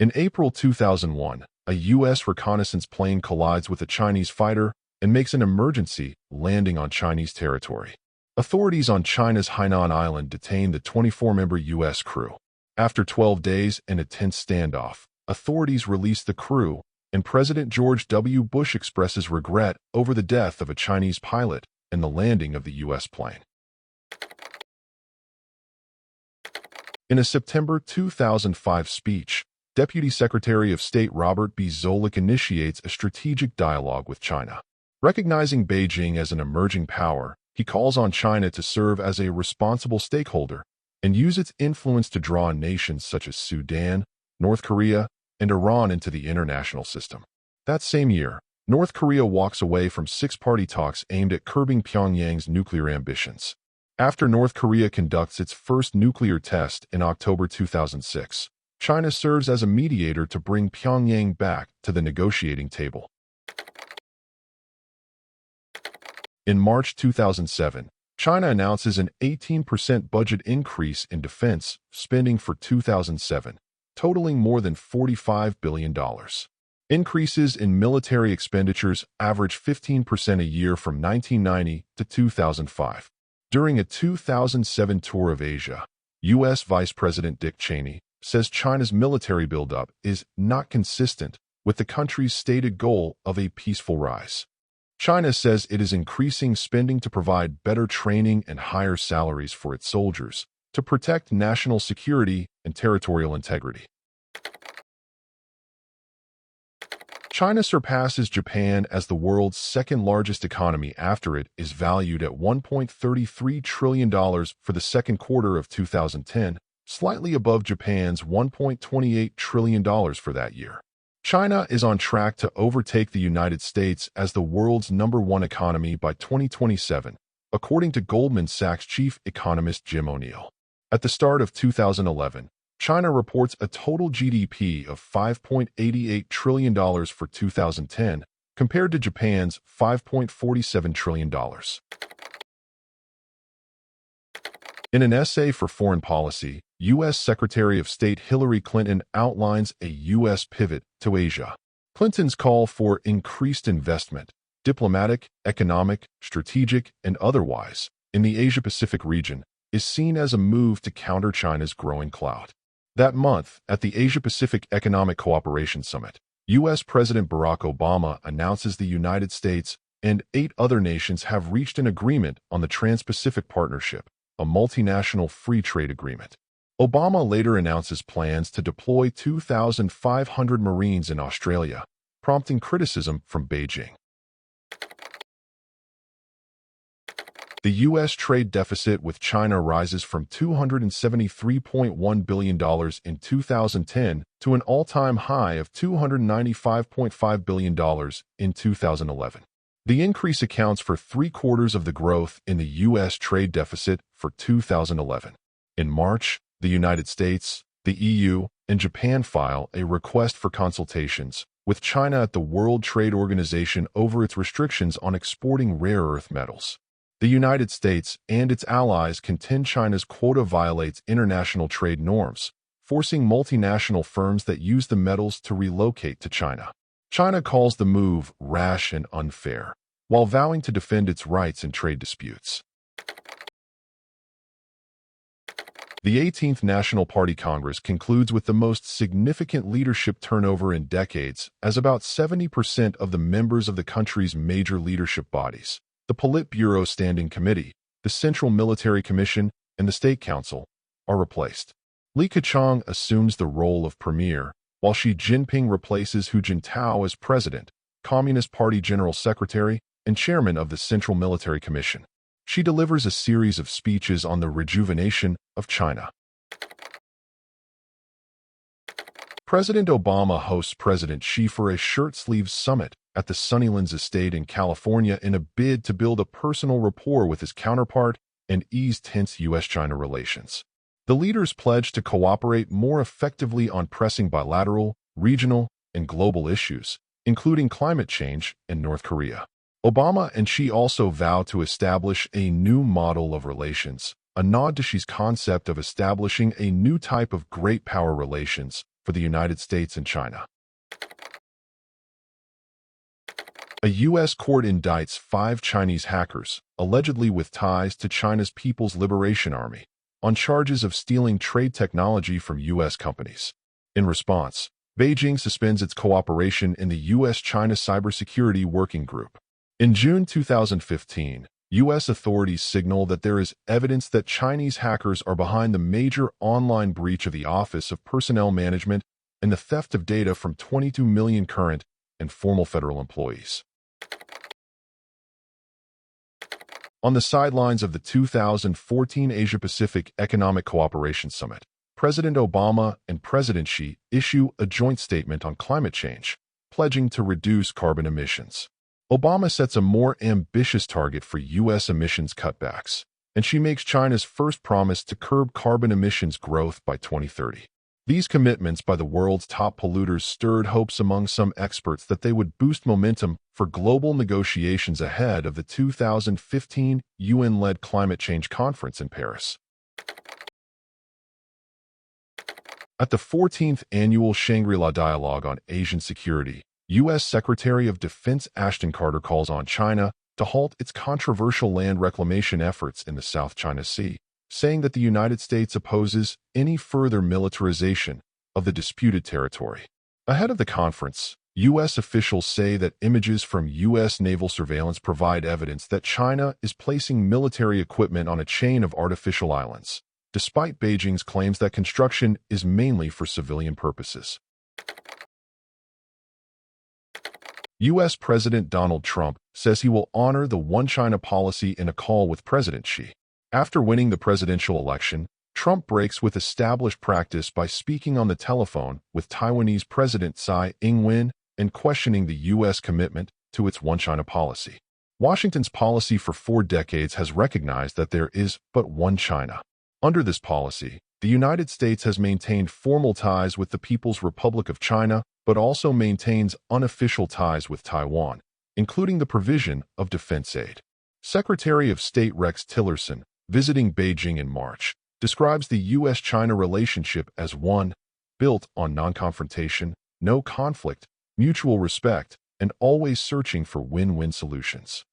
In April 2001, a U.S. reconnaissance plane collides with a Chinese fighter and makes an emergency landing on Chinese territory. Authorities on China's Hainan Island detain the 24-member U.S. crew. After 12 days and a tense standoff, authorities release the crew, and President George W. Bush expresses regret over the death of a Chinese pilot and the landing of the U.S. plane. In a September 2005 speech, Deputy Secretary of State Robert B. Zoellick initiates a strategic dialogue with China. Recognizing Beijing as an emerging power, he calls on China to serve as a responsible stakeholder and use its influence to draw nations such as Sudan, North Korea, and Iran into the international system. That same year, North Korea walks away from six-party talks aimed at curbing Pyongyang's nuclear ambitions. After North Korea conducts its first nuclear test in October 2006, China serves as a mediator to bring Pyongyang back to the negotiating table. In March 2007, China announces an 18% budget increase in defense spending for 2007, totaling more than $45 billion. Increases in military expenditures average 15% a year from 1990 to 2005. During a 2007 tour of Asia, U.S. Vice President Dick Cheney says China's military buildup is not consistent with the country's stated goal of a peaceful rise. China says it is increasing spending to provide better training and higher salaries for its soldiers to protect national security and territorial integrity. China surpasses Japan as the world's second-largest economy after it is valued at $1.33 trillion for the second quarter of 2010, slightly above Japan's $1.28 trillion for that year. China is on track to overtake the United States as the world's #1 economy by 2027, according to Goldman Sachs chief economist Jim O'Neill. At the start of 2011, China reports a total GDP of $5.88 trillion for 2010, compared to Japan's $5.47 trillion. In an essay for Foreign Policy, U.S. Secretary of State Hillary Clinton outlines a U.S. pivot to Asia. Clinton's call for increased investment, diplomatic, economic, strategic, and otherwise, in the Asia-Pacific region is seen as a move to counter China's growing clout. That month, at the Asia-Pacific Economic Cooperation Summit, U.S. President Barack Obama announces the United States and 8 other nations have reached an agreement on the Trans-Pacific Partnership, a multinational free trade agreement. Obama later announces plans to deploy 2,500 Marines in Australia, prompting criticism from Beijing. The U.S. trade deficit with China rises from $273.1 billion in 2010 to an all-time high of $295.5 billion in 2011. The increase accounts for 3/4 of the growth in the U.S. trade deficit for 2011. In March, the United States, the EU, and Japan file a request for consultations with China at the World Trade Organization over its restrictions on exporting rare earth metals. The United States and its allies contend China's quota violates international trade norms, forcing multinational firms that use the metals to relocate to China. China calls the move rash and unfair, while vowing to defend its rights in trade disputes. The 18th National Party Congress concludes with the most significant leadership turnover in decades, as about 70% of the members of the country's major leadership bodies, the Politburo Standing Committee, the Central Military Commission, and the State Council, are replaced. Li Keqiang assumes the role of premier, while Xi Jinping replaces Hu Jintao as president, Communist Party General Secretary, and chairman of the Central Military Commission. She delivers a series of speeches on the rejuvenation of China. President Obama hosts President Xi for a shirt-sleeves summit at the Sunnylands estate in California in a bid to build a personal rapport with his counterpart and ease tense U.S.-China relations. The leaders pledged to cooperate more effectively on pressing bilateral, regional, and global issues, including climate change and North Korea. Obama and Xi also vow to establish a new model of relations, a nod to Xi's concept of establishing a new type of great power relations for the United States and China. A U.S. court indicts 5 Chinese hackers, allegedly with ties to China's People's Liberation Army, on charges of stealing trade technology from U.S. companies. In response, Beijing suspends its cooperation in the U.S.-China Cybersecurity Working Group. In June 2015, U.S. authorities signal that there is evidence that Chinese hackers are behind the major online breach of the Office of Personnel Management and the theft of data from 22 million current and former federal employees. On the sidelines of the 2014 Asia-Pacific Economic Cooperation Summit, President Obama and President Xi issue a joint statement on climate change, pledging to reduce carbon emissions. Obama sets a more ambitious target for U.S. emissions cutbacks, and Xi makes China's first promise to curb carbon emissions growth by 2030. These commitments by the world's top polluters stirred hopes among some experts that they would boost momentum for global negotiations ahead of the 2015 UN-led climate change conference in Paris. At the 14th Annual Shangri-La Dialogue on Asian Security, U.S. Secretary of Defense Ashton Carter calls on China to halt its controversial land reclamation efforts in the South China Sea, saying that the United States opposes any further militarization of the disputed territory. Ahead of the conference, U.S. officials say that images from U.S. naval surveillance provide evidence that China is placing military equipment on a chain of artificial islands, despite Beijing's claims that construction is mainly for civilian purposes. U.S. President Donald Trump says he will honor the One China policy in a call with President Xi. After winning the presidential election, Trump breaks with established practice by speaking on the telephone with Taiwanese President Tsai Ing-wen and questioning the U.S. commitment to its One China policy. Washington's policy for 4 decades has recognized that there is but one China. Under this policy, the United States has maintained formal ties with the People's Republic of China, but also maintains unofficial ties with Taiwan, including the provision of defense aid. Secretary of State Rex Tillerson, visiting Beijing in March, describes the U.S.-China relationship as one built on non-confrontation, no conflict, mutual respect, and always searching for win-win solutions.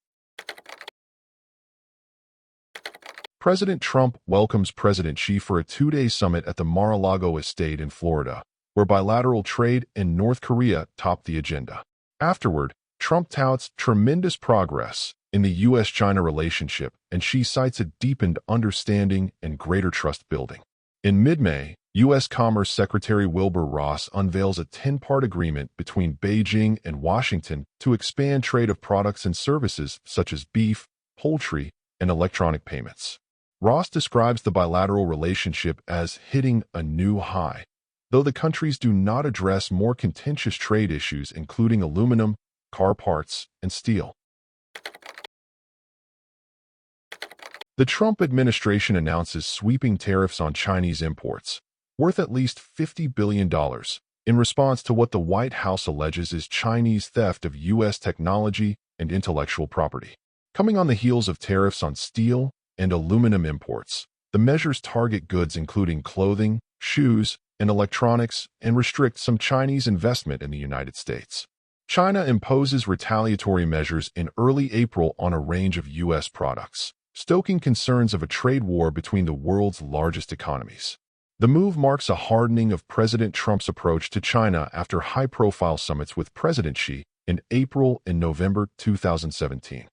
President Trump welcomes President Xi for a 2-day summit at the Mar-a-Lago estate in Florida, where bilateral trade and North Korea topped the agenda. Afterward, Trump touts tremendous progress in the U.S.-China relationship, and Xi cites a deepened understanding and greater trust building. In mid-May, U.S. Commerce Secretary Wilbur Ross unveils a 10-part agreement between Beijing and Washington to expand trade of products and services such as beef, poultry, and electronic payments. Ross describes the bilateral relationship as hitting a new high, though the countries do not address more contentious trade issues including aluminum, car parts, and steel. The Trump administration announces sweeping tariffs on Chinese imports, worth at least $50 billion, in response to what the White House alleges is Chinese theft of U.S. technology and intellectual property. Coming on the heels of tariffs on steel and aluminum imports, the measures target goods including clothing, shoes, and electronics and restrict some Chinese investment in the United States. China imposes retaliatory measures in early April on a range of U.S. products, stoking concerns of a trade war between the world's largest economies. The move marks a hardening of President Trump's approach to China after high-profile summits with President Xi in April and November 2017.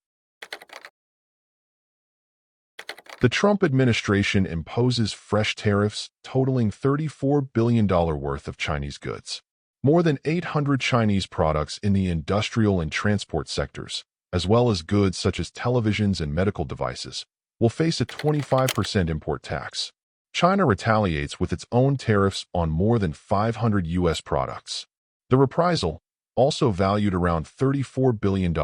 The Trump administration imposes fresh tariffs totaling $34 billion worth of Chinese goods. More than 800 Chinese products in the industrial and transport sectors, as well as goods such as televisions and medical devices, will face a 25% import tax. China retaliates with its own tariffs on more than 500 U.S. products. The reprisal, also valued around $34 billion,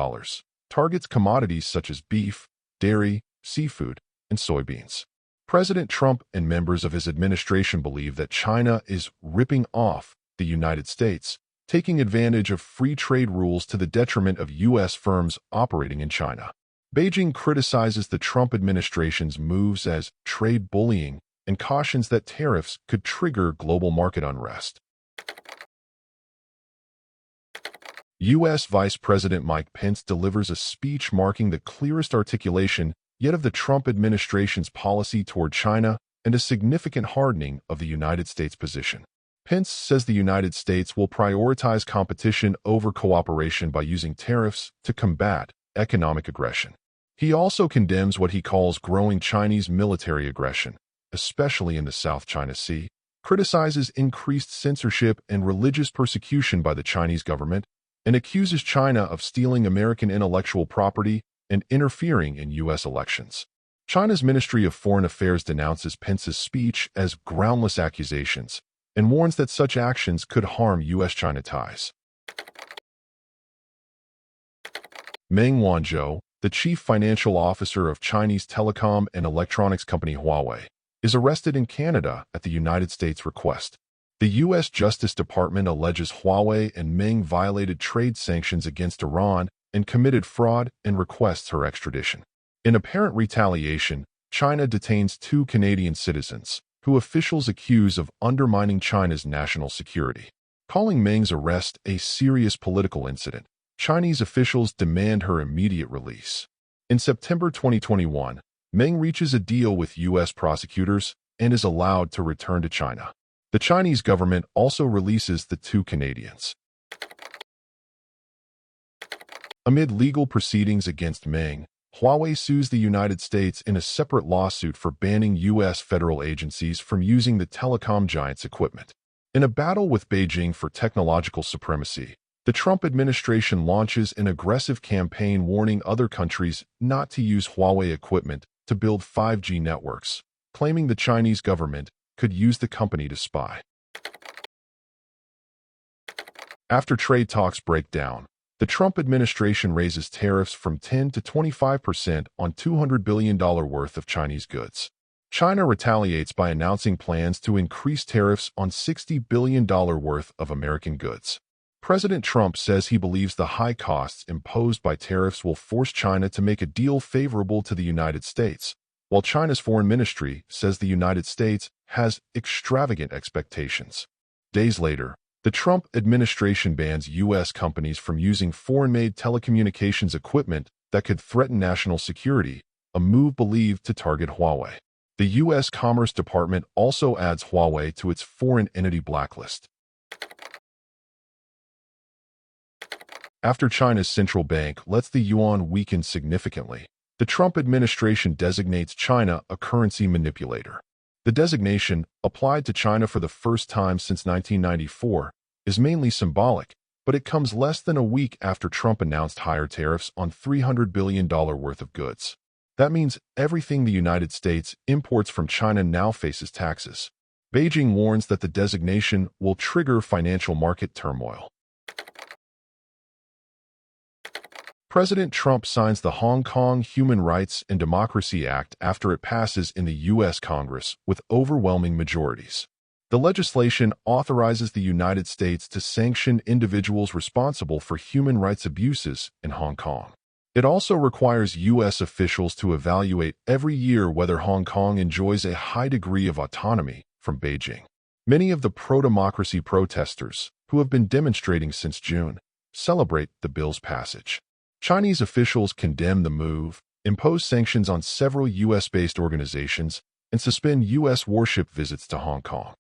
targets commodities such as beef, dairy, seafood, and soybeans. President Trump and members of his administration believe that China is ripping off the United States, taking advantage of free trade rules to the detriment of U.S. firms operating in China. Beijing criticizes the Trump administration's moves as trade bullying and cautions that tariffs could trigger global market unrest. U.S. Vice President Mike Pence delivers a speech marking the clearest articulation yet of the Trump administration's policy toward China and a significant hardening of the United States position. Pence says the United States will prioritize competition over cooperation by using tariffs to combat economic aggression. He also condemns what he calls growing Chinese military aggression, especially in the South China Sea, criticizes increased censorship and religious persecution by the Chinese government, and accuses China of stealing American intellectual property and interfering in U.S. elections. China's Ministry of Foreign Affairs denounces Pence's speech as groundless accusations and warns that such actions could harm U.S.-China ties. Meng Wanzhou, the chief financial officer of Chinese telecom and electronics company Huawei, is arrested in Canada at the United States' request. The U.S. Justice Department alleges Huawei and Meng violated trade sanctions against Iran and committed fraud and requests her extradition. In apparent retaliation, China detains 2 Canadian citizens, who officials accuse of undermining China's national security. Calling Meng's arrest a serious political incident, Chinese officials demand her immediate release. In September 2021, Meng reaches a deal with U.S. prosecutors and is allowed to return to China. The Chinese government also releases the 2 Canadians. Amid legal proceedings against Meng, Huawei sues the United States in a separate lawsuit for banning U.S. federal agencies from using the telecom giant's equipment. In a battle with Beijing for technological supremacy, the Trump administration launches an aggressive campaign warning other countries not to use Huawei equipment to build 5G networks, claiming the Chinese government could use the company to spy. After trade talks break down, the Trump administration raises tariffs from 10 to 25% on $200 billion worth of Chinese goods. China retaliates by announcing plans to increase tariffs on $60 billion worth of American goods. President Trump says he believes the high costs imposed by tariffs will force China to make a deal favorable to the United States, while China's foreign ministry says the United States has extravagant expectations. Days later, the Trump administration bans U.S. companies from using foreign-made telecommunications equipment that could threaten national security, a move believed to target Huawei. The U.S. Commerce Department also adds Huawei to its foreign entity blacklist. After China's central bank lets the yuan weaken significantly, the Trump administration designates China a currency manipulator. The designation, applied to China for the first time since 1994, is mainly symbolic, but it comes less than a week after Trump announced higher tariffs on $300 billion worth of goods. That means everything the United States imports from China now faces taxes. Beijing warns that the designation will trigger financial market turmoil. President Trump signs the Hong Kong Human Rights and Democracy Act after it passes in the U.S. Congress with overwhelming majorities. The legislation authorizes the United States to sanction individuals responsible for human rights abuses in Hong Kong. It also requires U.S. officials to evaluate every year whether Hong Kong enjoys a high degree of autonomy from Beijing. Many of the pro-democracy protesters, who have been demonstrating since June, celebrate the bill's passage. Chinese officials condemn the move, impose sanctions on several U.S.-based organizations, and suspend U.S. warship visits to Hong Kong.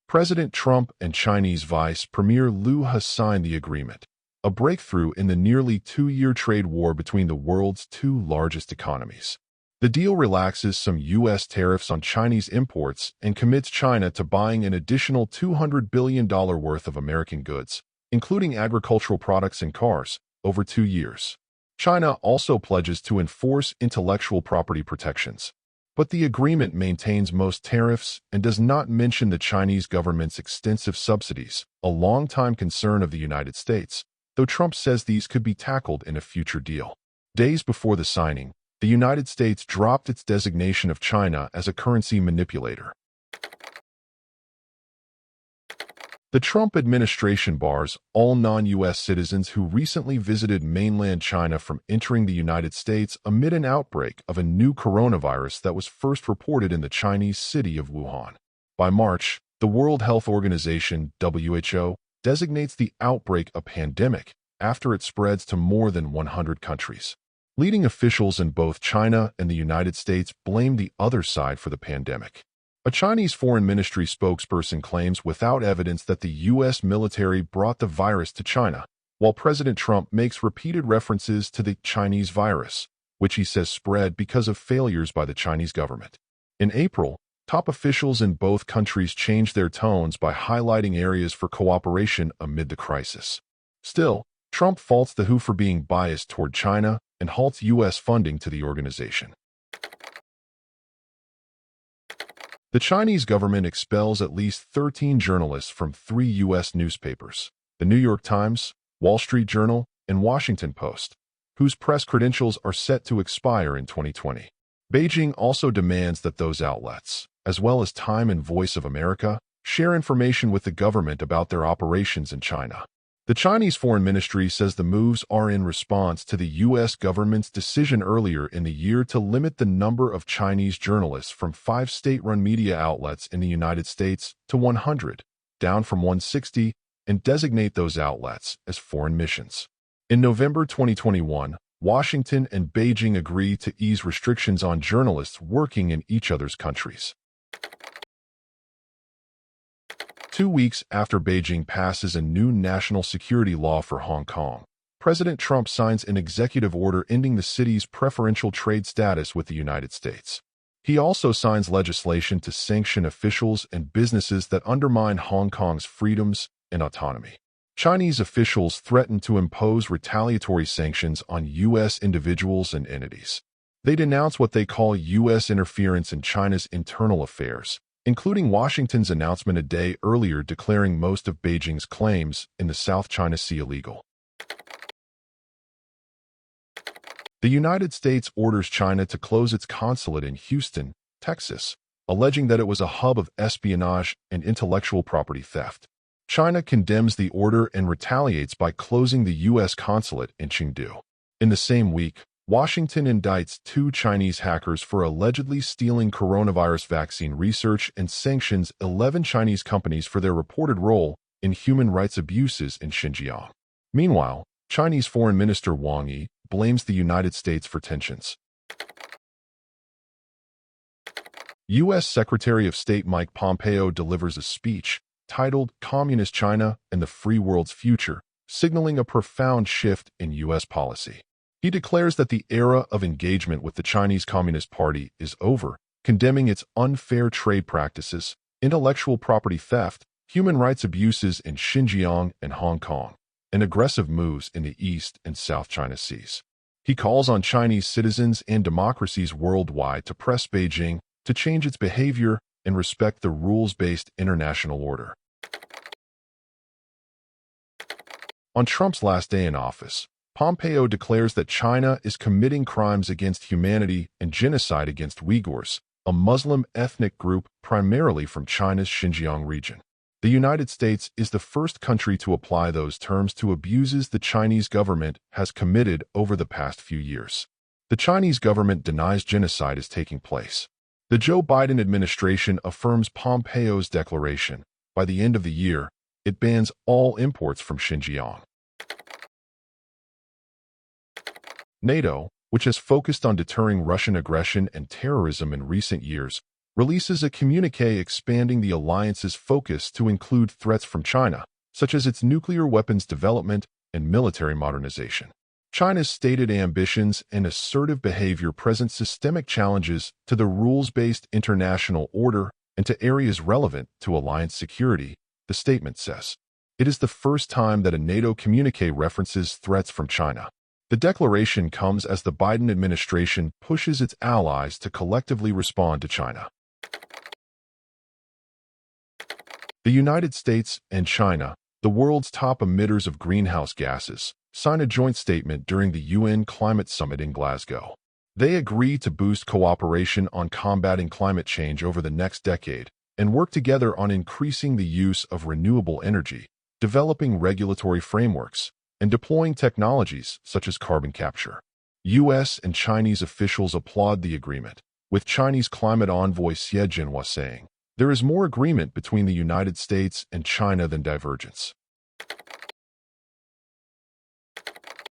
President Trump and Chinese Vice Premier Liu have signed the agreement, a breakthrough in the nearly 2-year trade war between the world's 2 largest economies. The deal relaxes some U.S. tariffs on Chinese imports and commits China to buying an additional $200 billion worth of American goods, including agricultural products and cars, over 2 years. China also pledges to enforce intellectual property protections. But the agreement maintains most tariffs and does not mention the Chinese government's extensive subsidies, a longtime concern of the United States, though Trump says these could be tackled in a future deal. Days before the signing, the United States dropped its designation of China as a currency manipulator. The Trump administration bars all non-U.S. citizens who recently visited mainland China from entering the United States amid an outbreak of a new coronavirus that was first reported in the Chinese city of Wuhan. By March, the World Health Organization (WHO) designates the outbreak a pandemic after it spreads to more than 100 countries. Leading officials in both China and the United States blame the other side for the pandemic. A Chinese foreign ministry spokesperson claims without evidence that the U.S. military brought the virus to China, while President Trump makes repeated references to the Chinese virus, which he says spread because of failures by the Chinese government. In April, top officials in both countries changed their tones by highlighting areas for cooperation amid the crisis. Still, Trump faults the WHO for being biased toward China and halts U.S. funding to the organization. The Chinese government expels at least 13 journalists from 3 U.S. newspapers, the New York Times, Wall Street Journal, and Washington Post, whose press credentials are set to expire in 2020. Beijing also demands that those outlets, as well as Time and Voice of America, share information with the government about their operations in China. The Chinese Foreign Ministry says the moves are in response to the U.S. government's decision earlier in the year to limit the number of Chinese journalists from 5 state-run media outlets in the United States to 100, down from 160, and designate those outlets as foreign missions. In November 2021, Washington and Beijing agreed to ease restrictions on journalists working in each other's countries. 2 weeks after Beijing passes a new national security law for Hong Kong, President Trump signs an executive order ending the city's preferential trade status with the United States. He also signs legislation to sanction officials and businesses that undermine Hong Kong's freedoms and autonomy. Chinese officials threaten to impose retaliatory sanctions on U.S. individuals and entities. They denounce what they call U.S. interference in China's internal affairs, including Washington's announcement a day earlier declaring most of Beijing's claims in the South China Sea illegal. The United States orders China to close its consulate in Houston, Texas, alleging that it was a hub of espionage and intellectual property theft. China condemns the order and retaliates by closing the U.S. consulate in Chengdu. In the same week, Washington indicts 2 Chinese hackers for allegedly stealing coronavirus vaccine research and sanctions 11 Chinese companies for their reported role in human rights abuses in Xinjiang. Meanwhile, Chinese Foreign Minister Wang Yi blames the United States for tensions. U.S. Secretary of State Mike Pompeo delivers a speech titled Communist China and the Free World's Future, signaling a profound shift in U.S. policy. He declares that the era of engagement with the Chinese Communist Party is over, condemning its unfair trade practices, intellectual property theft, human rights abuses in Xinjiang and Hong Kong, and aggressive moves in the East and South China Seas. He calls on Chinese citizens and democracies worldwide to press Beijing to change its behavior and respect the rules-based international order. On Trump's last day in office, Pompeo declares that China is committing crimes against humanity and genocide against Uyghurs, a Muslim ethnic group primarily from China's Xinjiang region. The United States is the first country to apply those terms to abuses the Chinese government has committed over the past few years. The Chinese government denies genocide is taking place. The Joe Biden administration affirms Pompeo's declaration. By the end of the year, it bans all imports from Xinjiang. NATO, which has focused on deterring Russian aggression and terrorism in recent years, releases a communiqué expanding the alliance's focus to include threats from China, such as its nuclear weapons development and military modernization. China's stated ambitions and assertive behavior present systemic challenges to the rules-based international order and to areas relevant to alliance security, the statement says. It is the first time that a NATO communiqué references threats from China. The declaration comes as the Biden administration pushes its allies to collectively respond to China. The United States and China, the world's top emitters of greenhouse gases, sign a joint statement during the UN Climate Summit in Glasgow. They agree to boost cooperation on combating climate change over the next decade and work together on increasing the use of renewable energy, developing regulatory frameworks, and deploying technologies such as carbon capture. U.S. and Chinese officials applaud the agreement, with Chinese climate envoy Xie Jinhua saying, "There is more agreement between the United States and China than divergence."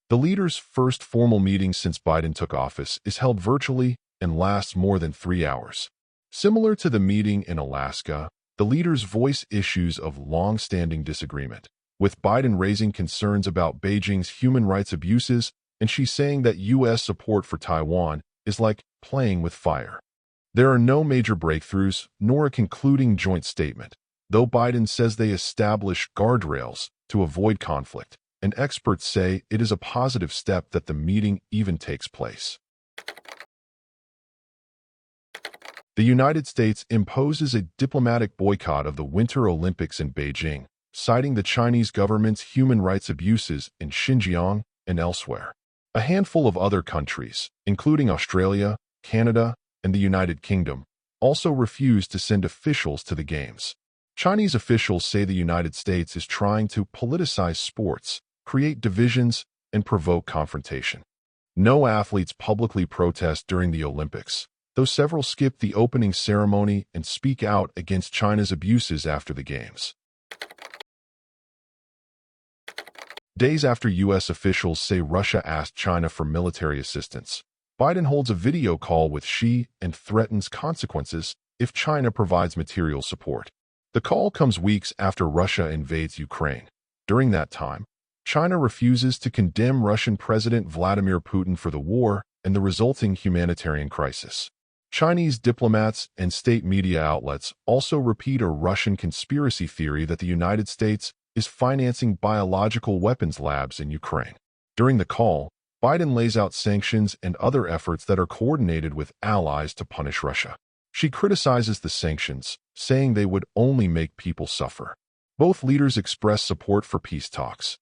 The leaders' first formal meeting since Biden took office is held virtually and lasts more than 3 hours. Similar to the meeting in Alaska, the leaders voice issues of long-standing disagreement, with Biden raising concerns about Beijing's human rights abuses and she saying that U.S. support for Taiwan is like playing with fire. There are no major breakthroughs nor a concluding joint statement, though Biden says they establish guardrails to avoid conflict, and experts say it is a positive step that the meeting even takes place. The United States imposes a diplomatic boycott of the Winter Olympics in Beijing, citing the Chinese government's human rights abuses in Xinjiang and elsewhere. A handful of other countries, including Australia, Canada, and the United Kingdom, also refused to send officials to the Games. Chinese officials say the United States is trying to politicize sports, create divisions, and provoke confrontation. No athletes publicly protest during the Olympics, though several skip the opening ceremony and speak out against China's abuses after the Games. Days after U.S. officials say Russia asked China for military assistance, Biden holds a video call with Xi and threatens consequences if China provides material support. The call comes weeks after Russia invades Ukraine. During that time, China refuses to condemn Russian President Vladimir Putin for the war and the resulting humanitarian crisis. Chinese diplomats and state media outlets also repeat a Russian conspiracy theory that the United States is financing biological weapons labs in Ukraine. During the call, Biden lays out sanctions and other efforts that are coordinated with allies to punish Russia. She criticizes the sanctions, saying they would only make people suffer. Both leaders express support for peace talks.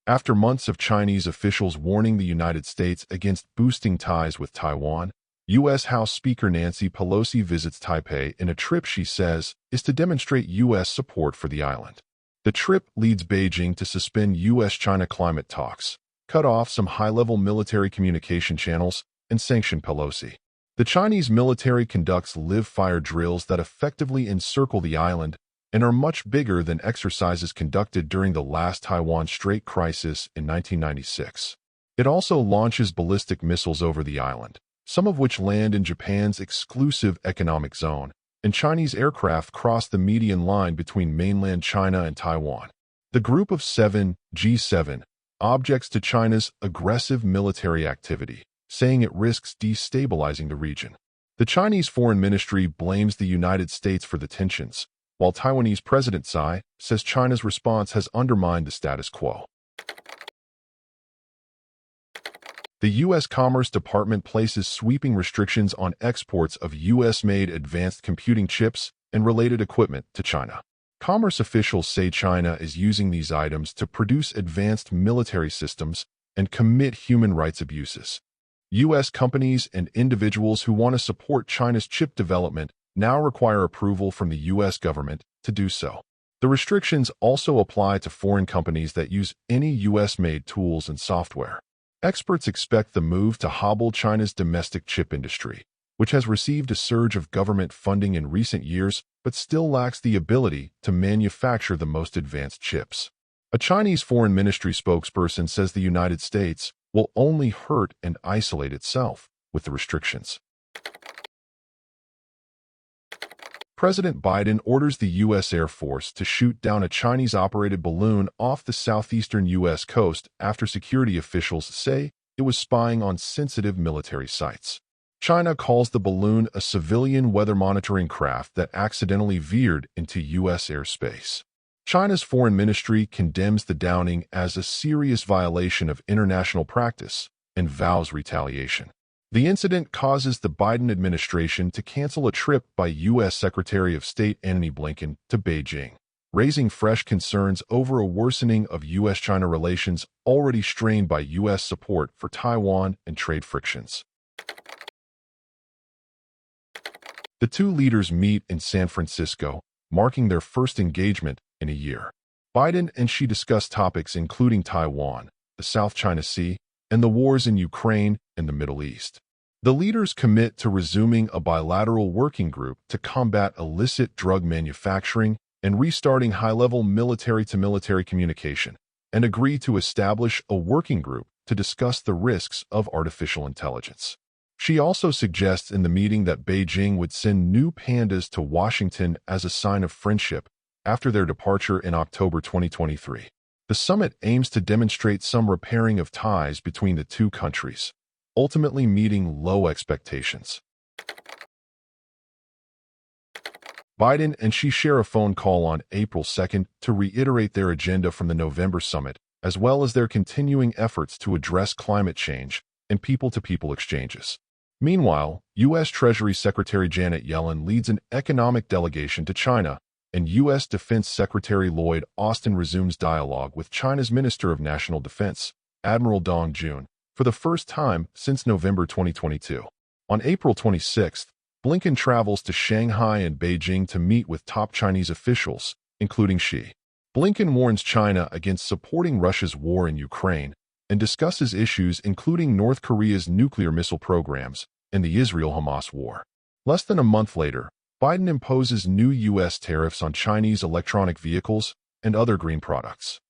After months of Chinese officials warning the United States against boosting ties with Taiwan, U.S. House Speaker Nancy Pelosi visits Taipei in a trip she says is to demonstrate U.S. support for the island. The trip leads Beijing to suspend U.S.-China climate talks, cut off some high-level military communication channels, and sanction Pelosi. The Chinese military conducts live-fire drills that effectively encircle the island and are much bigger than exercises conducted during the last Taiwan Strait crisis in 1996. It also launches ballistic missiles over the island, some of which land in Japan's exclusive economic zone, and Chinese aircraft cross the median line between mainland China and Taiwan. The Group of Seven, G7, objects to China's aggressive military activity, saying it risks destabilizing the region. The Chinese Foreign Ministry blames the United States for the tensions, while Taiwanese President Tsai says China's response has undermined the status quo. The U.S. Commerce Department places sweeping restrictions on exports of U.S.-made advanced computing chips and related equipment to China. Commerce officials say China is using these items to produce advanced military systems and commit human rights abuses. U.S. companies and individuals who want to support China's chip development now require approval from the U.S. government to do so. The restrictions also apply to foreign companies that use any U.S.-made tools and software. Experts expect the move to hobble China's domestic chip industry, which has received a surge of government funding in recent years but still lacks the ability to manufacture the most advanced chips. A Chinese Foreign Ministry spokesperson says the United States will only hurt and isolate itself with the restrictions. President Biden orders the U.S. Air Force to shoot down a Chinese-operated balloon off the southeastern U.S. coast after security officials say it was spying on sensitive military sites. China calls the balloon a civilian weather monitoring craft that accidentally veered into U.S. airspace. China's foreign ministry condemns the downing as a serious violation of international practice and vows retaliation. The incident causes the Biden administration to cancel a trip by U.S. Secretary of State Antony Blinken to Beijing, raising fresh concerns over a worsening of U.S.-China relations already strained by U.S. support for Taiwan and trade frictions. The two leaders meet in San Francisco, marking their first engagement in a year. Biden and Xi discuss topics including Taiwan, the South China Sea, and the wars in Ukraine and the Middle East. The leaders commit to resuming a bilateral working group to combat illicit drug manufacturing and restarting high-level military-to-military communication, and agree to establish a working group to discuss the risks of artificial intelligence. She also suggests in the meeting that Beijing would send new pandas to Washington as a sign of friendship after their departure in October 2023. The summit aims to demonstrate some repairing of ties between the two countries, ultimately meeting low expectations. Biden and Xi share a phone call on April 2nd to reiterate their agenda from the November summit, as well as their continuing efforts to address climate change and people-to-people exchanges. Meanwhile, U.S. Treasury Secretary Janet Yellen leads an economic delegation to China, and U.S. Defense Secretary Lloyd Austin resumes dialogue with China's Minister of National Defense, Admiral Dong Jun, for the first time since November 2022. On April 26th, Blinken travels to Shanghai and Beijing to meet with top Chinese officials, including Xi. Blinken warns China against supporting Russia's war in Ukraine and discusses issues including North Korea's nuclear missile programs and the Israel-Hamas war. Less than a month later, Biden imposes new U.S. tariffs on Chinese electronic vehicles and other green products.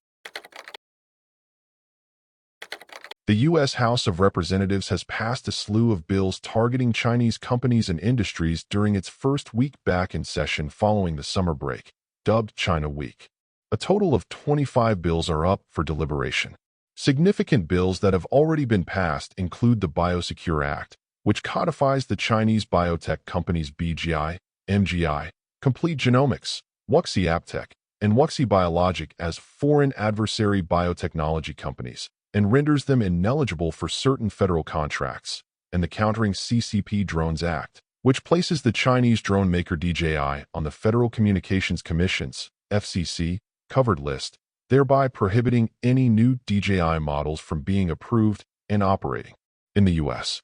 The U.S. House of Representatives has passed a slew of bills targeting Chinese companies and industries during its first week back in session following the summer break, dubbed China Week. A total of 25 bills are up for deliberation. Significant bills that have already been passed include the Biosecure Act, which codifies the Chinese biotech companies BGI, MGI, Complete Genomics, Wuxi AppTec, and Wuxi Biologic as foreign adversary biotechnology companies, and renders them ineligible for certain federal contracts, and the Countering CCP Drones Act, which places the Chinese drone maker DJI on the Federal Communications Commission's FCC covered list, thereby prohibiting any new DJI models from being approved and operating in the U.S.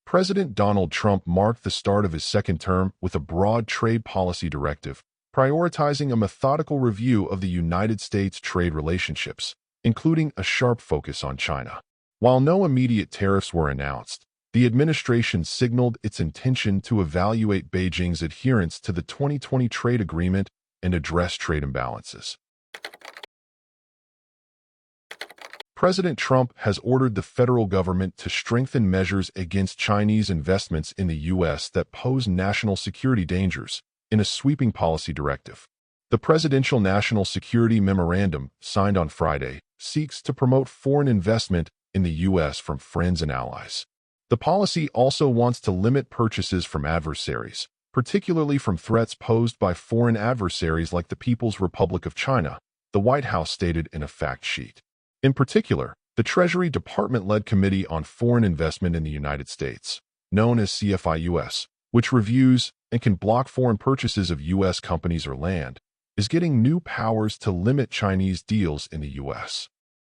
President Donald Trump marked the start of his second term with a broad trade policy directive, prioritizing a methodical review of the United States trade relationships, including a sharp focus on China. While no immediate tariffs were announced, the administration signaled its intention to evaluate Beijing's adherence to the 2020 trade agreement and address trade imbalances. President Trump has ordered the federal government to strengthen measures against Chinese investments in the U.S. that pose national security dangers in a sweeping policy directive. The Presidential National Security Memorandum, signed on Friday, seeks to promote foreign investment in the U.S. from friends and allies. The policy also wants to limit purchases from adversaries, particularly from threats posed by foreign adversaries like the People's Republic of China, the White House stated in a fact sheet. In particular, the Treasury Department-led Committee on Foreign Investment in the United States, known as CFI-US, which reviews and can block foreign purchases of U.S. companies or land, is getting new powers to limit Chinese deals in the U.S.